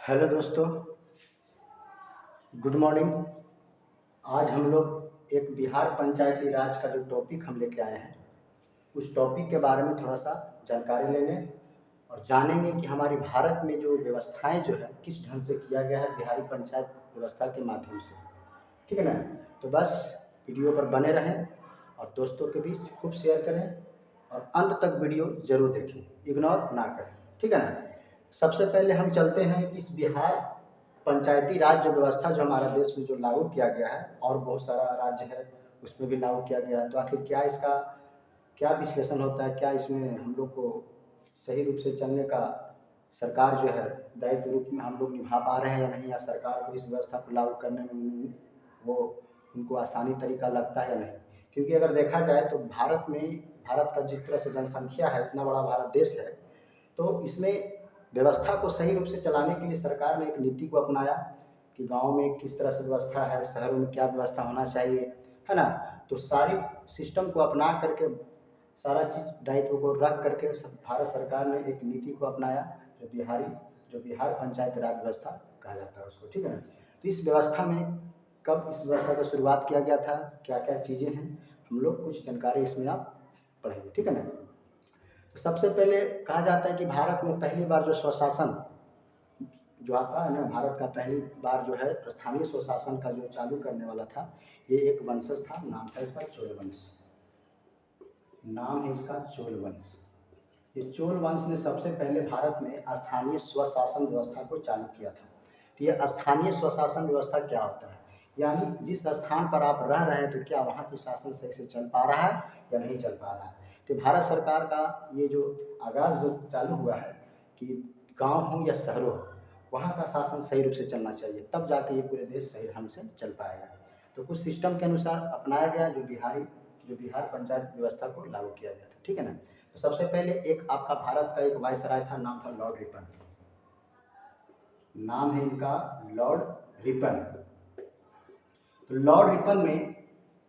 Hello दोस्तों, good morning. आज हम लोग एक बिहार पंचायती राज का जो टॉपिक हम लेके आए हैं उस टॉपिक के बारे में थोड़ा सा जानकारी लेंगे और जानेंगे कि हमारी भारत में जो व्यवस्थाएं जो है किस ढंग से किया गया है बिहारी पंचायत व्यवस्था के माध्यम से। ठीक है ना। तो बस वीडियो पर बने रहें और दोस्तों के बीच खूब शेयर करें और अंत तक वीडियो जरूर देखें, इग्नोर ना करें। ठीक है ना। सबसे पहले हम चलते हैं कि इस बिहार पंचायती राज जो व्यवस्था जो हमारा देश में जो लागू किया गया है और बहुत सारा राज्य है उसमें भी लागू किया गया है, तो आखिर क्या इसका क्या विश्लेषण होता है, क्या इसमें हम लोग को सही रूप से चलने का सरकार जो है दायित्व रूप में हम लोग निभा पा रहे हैं या नहीं, या सरकार को इस व्यवस्था को लागू करने में वो उनको आसानी तरीका लगता है या नहीं। क्योंकि अगर देखा जाए तो भारत का जिस तरह से जनसंख्या है, इतना बड़ा भारत देश है, तो इसमें व्यवस्था को सही रूप से चलाने के लिए सरकार ने एक नीति को अपनाया कि गांव में किस तरह से व्यवस्था है, शहरों में क्या व्यवस्था होना चाहिए, है ना। तो सारी सिस्टम को अपना करके सारा चीज़ दायित्व को रख करके भारत सरकार ने एक नीति को अपनाया जो बिहार पंचायत राज व्यवस्था कहा जाता है उसको। ठीक है ना। तो इस व्यवस्था में कब इस व्यवस्था का शुरुआत किया गया था, क्या क्या चीज़ें हैं, हम लोग कुछ जानकारी इसमें आप पढ़ेंगे। ठीक है ना। तो सबसे पहले कहा जाता है कि भारत में पहली बार जो स्वशासन जो आता है ना, भारत का पहली बार जो है स्थानीय स्वशासन का जो चालू करने वाला था, ये एक वंशज था, नाम था इसका चोल वंश। नाम है इसका चोल वंश। ये चोल वंश ने सबसे पहले भारत में स्थानीय स्वशासन व्यवस्था को चालू किया था। तो ये स्थानीय स्वशासन व्यवस्था क्या होता है, यानी जिस स्थान पर आप रह रहे हैं तो क्या वहाँ की शासन सही से चल पा रहा है या नहीं चल पा रहा है। तो भारत सरकार का ये जो आगाज़ जो चालू हुआ है कि गांव हो या शहर हो, वहाँ का शासन सही रूप से चलना चाहिए, तब जाके ये पूरे देश सही ढंग से चल पाएगा। तो कुछ सिस्टम के अनुसार अपनाया गया जो बिहार पंचायत व्यवस्था को लागू किया गया था। ठीक है ना। तो सबसे पहले एक आपका भारत का एक वायसराय था, नाम था लॉर्ड रिपन। नाम है इनका लॉर्ड रिपन। तो लॉर्ड रिपन में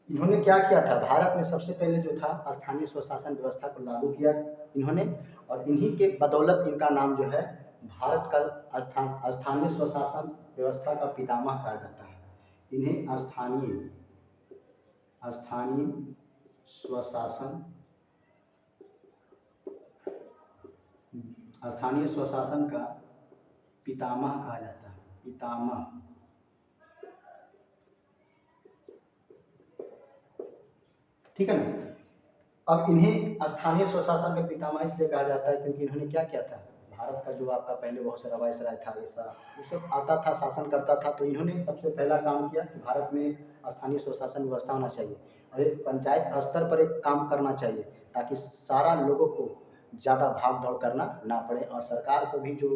इन्होंने क्या किया था, भारत में सबसे पहले जो था स्थानीय स्वशासन व्यवस्था को लागू किया इन्होंने, और इन्हीं के बदौलत इनका नाम जो है भारत का स्थानीय स्वशासन व्यवस्था का पितामह कहा जाता है। इन्हें स्थानीय स्वशासन स्थानीय स्वशासन का पितामह कहा जाता है। पितामह। ठीक है ना। अब इन्हें स्थानीय स्वशासन का पितामह इसलिए कहा जाता है क्योंकि इन्होंने क्या किया था, भारत का जो आपका पहले बहुत सारा वायसराय था, ये सब आता था, शासन करता था, तो इन्होंने सबसे पहला काम किया कि भारत में स्थानीय स्वशासन व्यवस्था होना चाहिए और एक पंचायत स्तर पर एक काम करना चाहिए ताकि सारा लोगों को ज़्यादा भाग दौड़ करना ना पड़े और सरकार को भी जो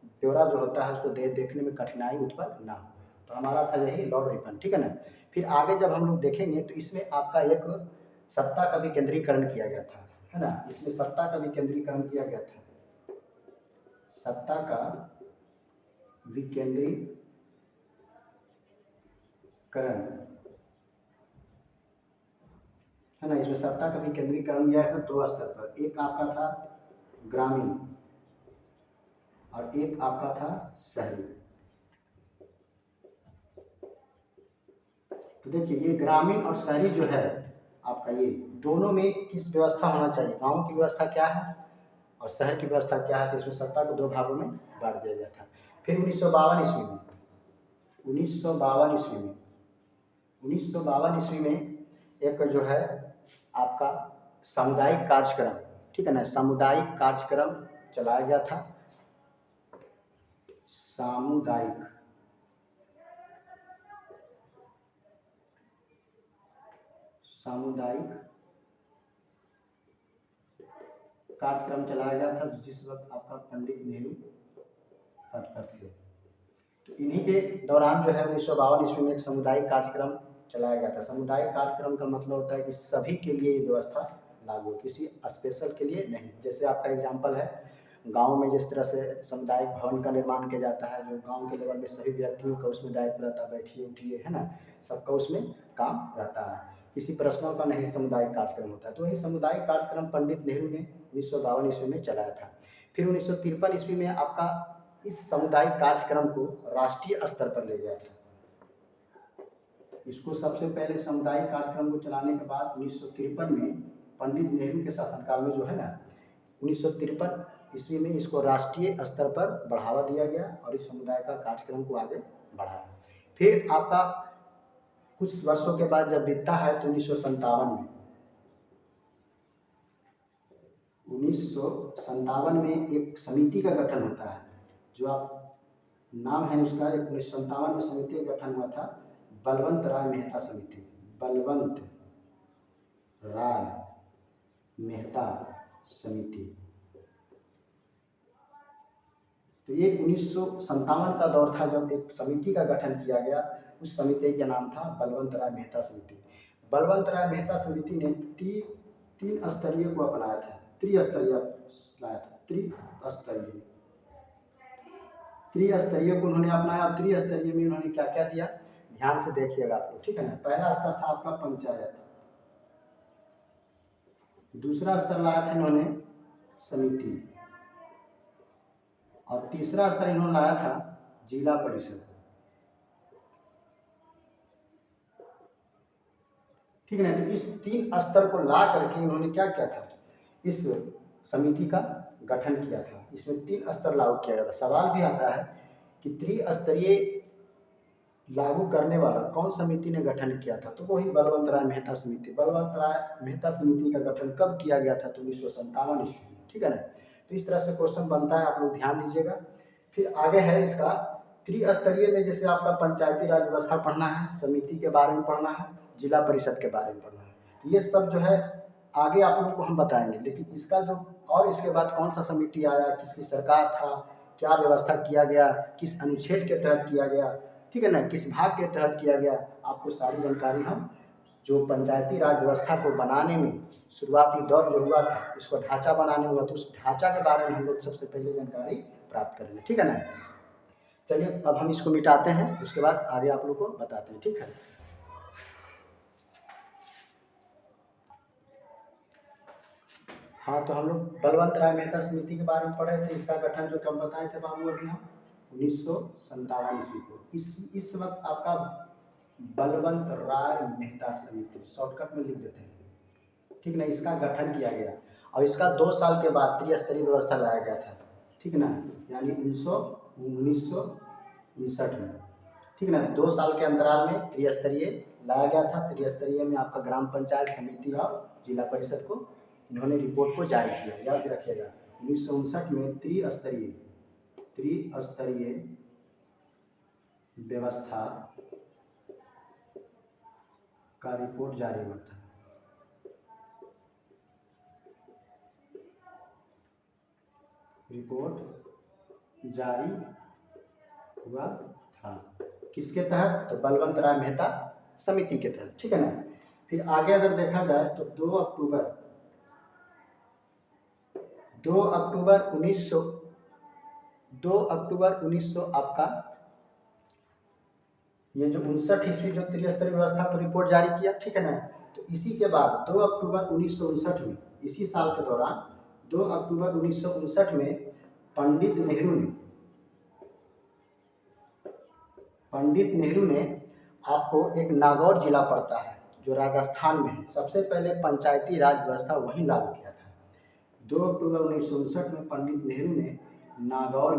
ब्यौरा जो होता है उसको देखने में कठिनाई उत्पन्न ना हो। तो हमारा था यही लॉर्ड रिपन। ठीक है ना। फिर आगे जब हम लोग देखेंगे तो इसमें आपका एक सत्ता का भी केंद्रीकरण किया गया था, है ना। इसमें सत्ता का भी केंद्रीकरण किया गया था। सत्ता का विकेंद्रीकरण, है ना। इसमें सत्ता का भी केंद्रीकरण किया था दो स्तर पर, एक आपका था ग्रामीण और एक आपका था शहरी। तो देखिए ये ग्रामीण और शहरी जो है आपका, ये दोनों में किस व्यवस्था होना चाहिए, गांव की व्यवस्था क्या है और शहर की व्यवस्था क्या है। तो इसमें सत्ता को दो भागों में बांट दिया गया था। फिर 1952 ईस्वी में 1952 ईस्वी में 1952 ईस्वी में एक जो है आपका सामुदायिक कार्यक्रम, ठीक है ना, सामुदायिक कार्यक्रम चलाया गया था। सामुदायिक सामुदायिक कार्यक्रम चलाया गया था जिस वक्त आपका पंडित नेहरू पद पर थे। तो इन्हीं के दौरान जो है 1952 ईस्वी में एक सामुदायिक कार्यक्रम चलाया गया था। सामुदायिक कार्यक्रम का मतलब होता है कि सभी के लिए ये व्यवस्था लागू, किसी स्पेशल के लिए नहीं। जैसे आपका एग्जाम्पल है गांव में जिस तरह से सामुदायिक भवन का निर्माण किया जाता है, जो गांव के लेवल में सभी व्यक्तियों का उसमें दायित्व रहता है, बैठिए उठिए, है ना, सबका उसमें काम रहता है, किसी प्रश्नों का नहीं सामुदायिक कार्यक्रम होता है। तो वही सामुदायिक कार्यक्रम पंडित नेहरू ने 1952 ईस्वी में चलाया था। फिर 1953 ईस्वी में आपका इस सामुदायिक कार्यक्रम को राष्ट्रीय स्तर पर ले गया था। इसको सबसे पहले सामुदायिक कार्यक्रम को चलाने के बाद 1953 में पंडित नेहरू के शासनकाल में जो है ना 1953 ईस्वी में इसको राष्ट्रीय स्तर पर बढ़ावा दिया गया और इस समुदाय का कार्यक्रम को आगे बढ़ाया। फिर आपका कुछ वर्षों के बाद जब बीतता है तो 1957 में एक समिति का गठन होता है, जो आप नाम है उसका, 1957 में समिति का गठन हुआ था बलवंत राय मेहता समिति। बलवंत राय मेहता समिति। तो ये 1957 का दौर था जब एक समिति का गठन किया गया। उस समिति का नाम था बलवंत राय मेहता समिति। बलवंत राय मेहता समिति ने तीन स्तरीय को अपनाया था, त्रिस्तरीय लाया था, त्रिस्तरीय को उन्होंने अपनाया। त्रिस्तरीय में उन्होंने क्या क्या दिया, ध्यान से देखिएगा आप लोग, ठीक है ना। पहला स्तर था आपका पंचायत, दूसरा स्तर लाया था इन्होंने समिति, और तीसरा स्तर इन्होंने लाया था जिला परिषद, ठीक है ना। तो इस 3 स्तर को ला करके इन्होंने क्या किया था, इस समिति का गठन किया था। इसमें 3 स्तर लागू किया गया था। सवाल भी आता है कि त्रिस्तरीय लागू करने वाला कौन समिति ने गठन किया था, तो वही बलवंत राय मेहता समिति। बलवंत राय मेहता समिति का गठन कब किया गया था, तो 1957 ईस्वी में, ठीक है ना। तो इस तरह से क्वेश्चन बनता है, आप लोग ध्यान दीजिएगा। फिर आगे है इसका त्रिस्तरीय में, जैसे आपका पंचायती राज व्यवस्था पढ़ना है, समिति के बारे में पढ़ना है, जिला परिषद के बारे में पढ़ना है। ये सब जो है आगे आप लोगों को हम बताएंगे। लेकिन इसका जो और इसके बाद कौन सा समिति आया, किसकी सरकार था, क्या व्यवस्था किया गया, किस अनुच्छेद के तहत किया गया, ठीक है ना, किस भाग के तहत किया गया, आपको सारी जानकारी हम जो पंचायती राज व्यवस्था को बनाने में शुरुआती दौर जो हुआ था, इसको ढांचा बनाने में हुआ, तो उस ढांचा के बारे में हम लोग सबसे पहले जानकारी प्राप्त करेंगे, ठीक है ना। चलिए अब हम इसको मिटाते हैं, उसके बाद आगे आप लोग को बताते हैं, ठीक है। हाँ, तो हम लोग बलवंत राय मेहता समिति के बारे में पढ़े थे। इसका गठन जो कब बताए थे बाबू अभी हम 1957 ईस्वी को। इस वक्त आपका बलवंत राय मेहता समिति शॉर्टकट में लिख देते हैं, ठीक ना। इसका गठन किया गया और इसका 2 साल के बाद त्रिस्तरीय व्यवस्था लाया गया था, ठीक ना, यानी 1959 में, ठीक ना। 2 साल के अंतराल में त्रिस्तरीय लाया गया था। त्रिस्तरीय में आपका ग्राम पंचायत, समिति और जिला परिषद को इन्होंने रिपोर्ट को जारी किया, याद रखिएगा। 1959 में त्रिस्तरीय व्यवस्था का रिपोर्ट जारी हुआ था। रिपोर्ट जारी हुआ था किसके तहत, तो बलवंत राय मेहता समिति के तहत, ठीक है ना। फिर आगे अगर देखा जाए तो 2 अक्टूबर 1900 आपका ये जो 59 ईस्वी जो त्रिस्तरीय व्यवस्था पर रिपोर्ट जारी किया, ठीक है ना। तो इसी के बाद 2 अक्टूबर 1959 में, इसी साल के दौरान 2 अक्टूबर 1959 में पंडित नेहरू ने आपको एक नागौर जिला पड़ता है जो राजस्थान में है, सबसे पहले पंचायती राज व्यवस्था वहीं लागू किया था। 2 अक्टूबर 1959 में पंडित नेहरू ने नागौर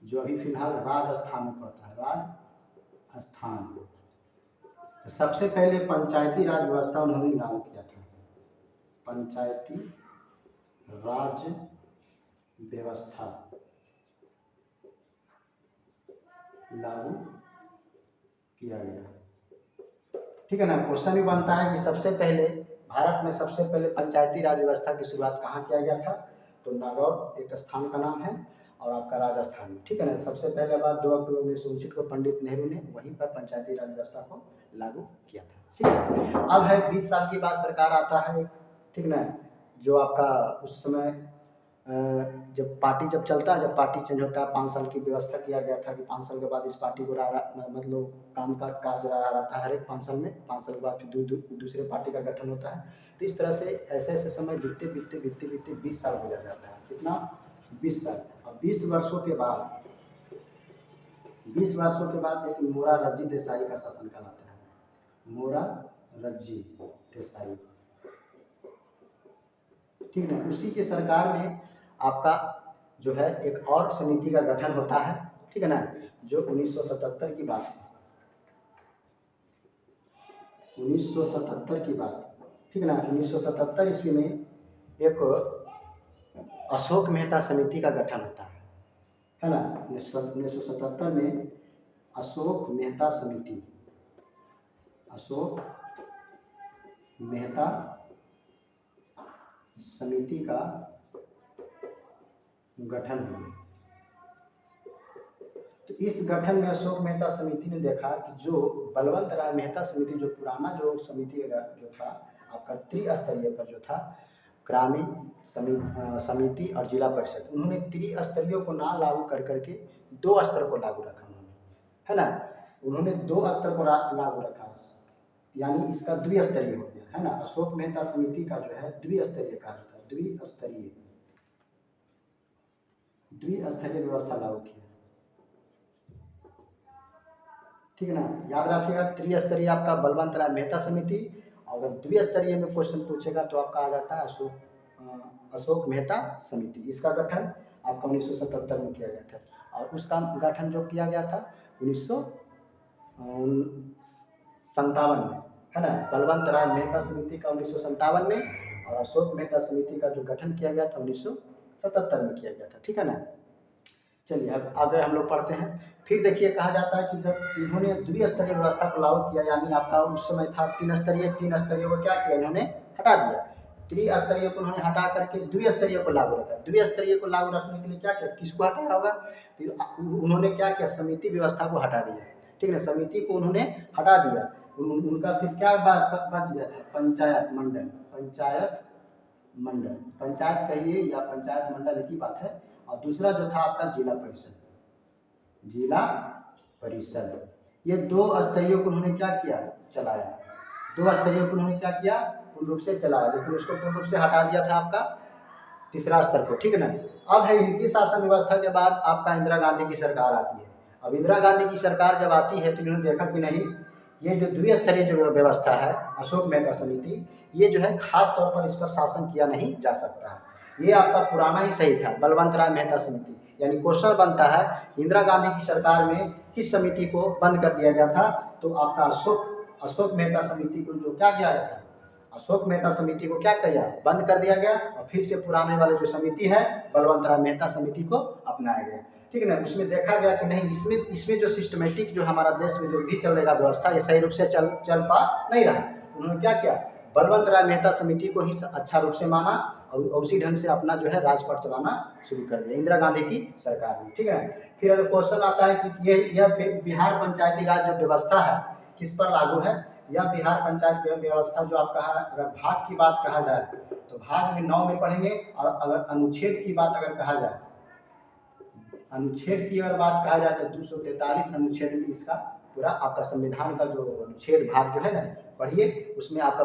जो अभी फिलहाल राजस्थान में पड़ता है, राजस्थान, तो सबसे पहले पंचायती राज व्यवस्था उन्होंने लागू किया था। पंचायती राज व्यवस्था लागू किया गया, ठीक है ना। क्वेश्चन भी बनता है कि सबसे पहले भारत में सबसे पहले पंचायती राज व्यवस्था की शुरुआत कहाँ किया गया था, तो नागौर एक स्थान का नाम है और आपका राजस्थान में, ठीक है ना। सबसे पहले बार 2 अक्टूबर 1959 को पंडित नेहरू ने वहीं पर पंचायती राज व्यवस्था को लागू किया था, ठीक है। अब है 20 साल के बाद सरकार आता है, ठीक ना, जो आपका उस समय जब पार्टी चलता है, जब पार्टी चेंज होता है, 5 साल की व्यवस्था किया गया था कि 5 साल के बाद इस पार्टी को मतलब काम का काज रहता है, हर एक 5 साल में, 5 साल के बाद फिर दूसरे पार्टी का गठन होता है। तो इस तरह से ऐसे समय बीतते 20 साल हो जाता है। कितना 20 साल। अब 20 वर्षों के बाद एक मोरारजी देसाई का शासन कहलाता है। मोरारजी देसाई, ठीक है। उसी के सरकार में आपका जो है एक और समिति का गठन होता है, ठीक है ना, जो 1977 की बात है। 1977 की बात, ठीक है ना। 1977 ईस्वी में एक अशोक मेहता समिति का गठन होता है ना। 1977 में अशोक मेहता समिति, अशोक मेहता समिति का गठन हुआ। तो इस गठन में अशोक मेहता समिति ने देखा कि जो बलवंत राय मेहता समिति, जो पुराना जो समिति जो था आपका त्रिस्तरीय पर जो था, ग्रामीण समिति और जिला परिषद, उन्होंने त्रिस्तरीय को ना लागू कर करके 2 स्तर को लागू रखा उन्होंने, है ना। उन्होंने 2 स्तर को लागू रखा, यानी इसका द्विस्तरीय हो गया, है ना। अशोक मेहता समिति का जो है द्विस्तरीय कार्य था, द्विस्तरीय व्यवस्था लागू किया, ठीक है ना। याद रखिएगा, त्रिस्तरीय आपका बलवंत राय मेहता समिति, अगर द्विस्तरीय में क्वेश्चन पूछेगा तो आपका आ जाता है अशोक मेहता समिति। इसका गठन आपका 1977 में किया गया था, और उसका गठन जो किया गया था 1957 में, है ना। बलवंत राय मेहता समिति का 1957 में, और अशोक मेहता समिति का जो गठन किया गया था 1977 में किया गया था, ठीक है ना। चलिए अब आगे हम लोग पढ़ते हैं। फिर देखिए, कहा जाता है कि जब इन्होंने द्विस्तरीय व्यवस्था को लागू किया, यानी आपका उस समय था 3 स्तरीय को क्या किया, इन्होंने हटा दिया। त्रिस्तरीय को उन्होंने हटा करके द्विस्तरीय को लागू रखा। द्विस्तरीय को लागू रखने के लिए क्या किया, किसको हटाया होगा, तो उन्होंने क्या किया, समिति व्यवस्था को हटा दिया, ठीक है। समिति को उन्होंने हटा दिया। उनका सिर्फ क्या बच गया था, पंचायत मंडल, पंचायत कहिए या पंचायत मंडल एक ही बात है। और दूसरा जो था आपका जिला परिषद। ये 2 स्तरीय को उन्होंने क्या किया, चलाया। 2 स्तरीय को उन्होंने क्या किया, पूर्ण रूप से चलाया, लेकिन उसको पूर्ण रूप से हटा दिया था आपका तीसरा स्तर को, ठीक है ना। अब है इनकी शासन व्यवस्था के बाद आपका इंदिरा गांधी की सरकार आती है। अब इंदिरा गांधी की सरकार जब आती है तो इन्होंने देखा कि नहीं, ये जो द्विस्तरीय जो व्यवस्था है अशोक मेहता समिति, ये जो है खास तौर पर इस पर शासन किया नहीं जा सकता है। ये आपका पुराना ही सही था, बलवंत राय मेहता समिति। यानी क्वेश्चन बनता है, इंदिरा गांधी की सरकार में किस समिति को बंद कर दिया गया था, तो आपका अशोक मेहता समिति को जो क्या किया गया था, अशोक मेहता समिति को क्या किया, बंद कर दिया गया, और फिर से पुराने वाले जो समिति है बलवंत राय मेहता समिति को अपनाया गया, ठीक है ना। उसमें देखा गया कि नहीं, इसमें जो सिस्टमेटिक जो हमारा देश में जो भी चलेगा व्यवस्था, ये सही रूप से चल पा नहीं रहा। उन्होंने क्या किया, बलवंत राय मेहता समिति को ही अच्छा रूप से माना, और उसी ढंग से अपना जो है राजपाट चलाना शुरू कर दिया इंदिरा गांधी की सरकार में, ठीक है। फिर अगर क्वेश्चन आता है कि यह बिहार पंचायती राज जो व्यवस्था है किस पर लागू है, यह बिहार पंचायत व्यवस्था जो आपका है, अगर भाग की बात कहा जाए तो भाग में 9 में पढ़ेंगे, और अगर अनुच्छेद की बात अगर कहा जाए, अनुच्छेद की अगर बात कहा जाए तो 243 अनुच्छेद में इसका पूरा आपका संविधान का जो अनुच्छेद भाग जो है ना पढ़िए, उसमें आपका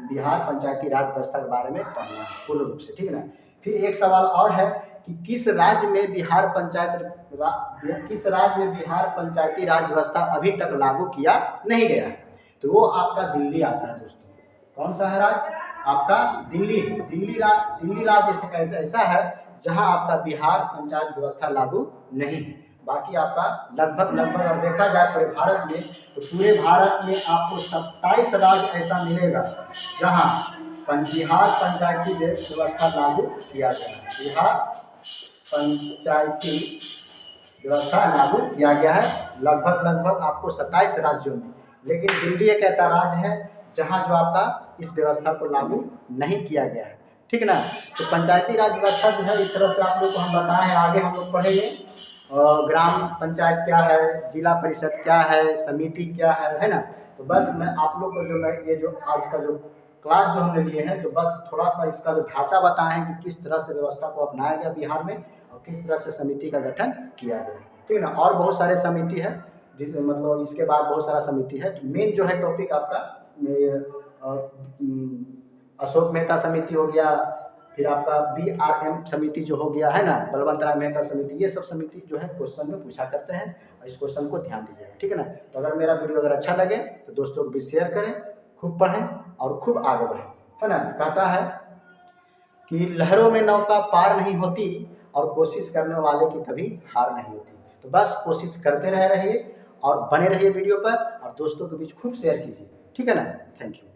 बिहार पंचायती राज व्यवस्था के बारे में पढ़ना है पूर्ण रूप से, ठीक है ना। फिर एक सवाल और है कि किस राज्य में बिहार पंचायती राज व्यवस्था अभी तक लागू किया नहीं गया, तो वो आपका दिल्ली आता है दोस्तों। कौन सा है राज्य आपका, दिल्ली राज्य ऐसा है जहां आपका बिहार पंचायत व्यवस्था लागू नहीं है। बाकी आपका लगभग अगर देखा जाए पूरे भारत में, तो पूरे भारत में आपको 27 राज्य ऐसा मिलेगा जहां बिहार पंचायती व्यवस्था लागू किया गया है। बिहार पंचायती व्यवस्था लागू किया गया है लगभग आपको 27 राज्यों में, लेकिन दिल्ली एक ऐसा राज्य है जहां जो आपका इस व्यवस्था को लागू नहीं किया गया है, ठीक है ना। तो पंचायती राज व्यवस्था जो है इस तरह से आप लोग को हम बताएं, आगे हम लोग पढ़ेंगे ग्राम पंचायत क्या है, जिला परिषद क्या है, समिति क्या है ना। तो बस मैं आप लोग को जो मैं ये जो आज का जो क्लास जो हमने लिए हैं, तो बस थोड़ा सा इसका जो ढांचा बताएं कि किस तरह से व्यवस्था को अपनाया गया बिहार में, और किस तरह से समिति का गठन किया गया, ठीक है ना। और बहुत सारे समिति है, जिसमें मतलब इसके बाद बहुत सारा समिति है। तो मेन जो है टॉपिक आपका अशोक मेहता समिति हो गया, फिर आपका BRM समिति जो हो गया है ना, बलवंत राय मेहता समिति, ये सब समिति जो है क्वेश्चन में पूछा करते हैं, और इस क्वेश्चन को ध्यान दीजिएगा, ठीक है ना। तो अगर मेरा वीडियो अगर अच्छा लगे तो दोस्तों को भी शेयर करें, खूब पढ़ें और खूब आगे बढ़ें, है ना। कहता है कि लहरों में नौका पार नहीं होती और कोशिश करने वाले की कभी हार नहीं होती। तो बस कोशिश करते रहिए और बने रहिए वीडियो पर, और दोस्तों के बीच खूब शेयर कीजिए, ठीक है ना। Thank you.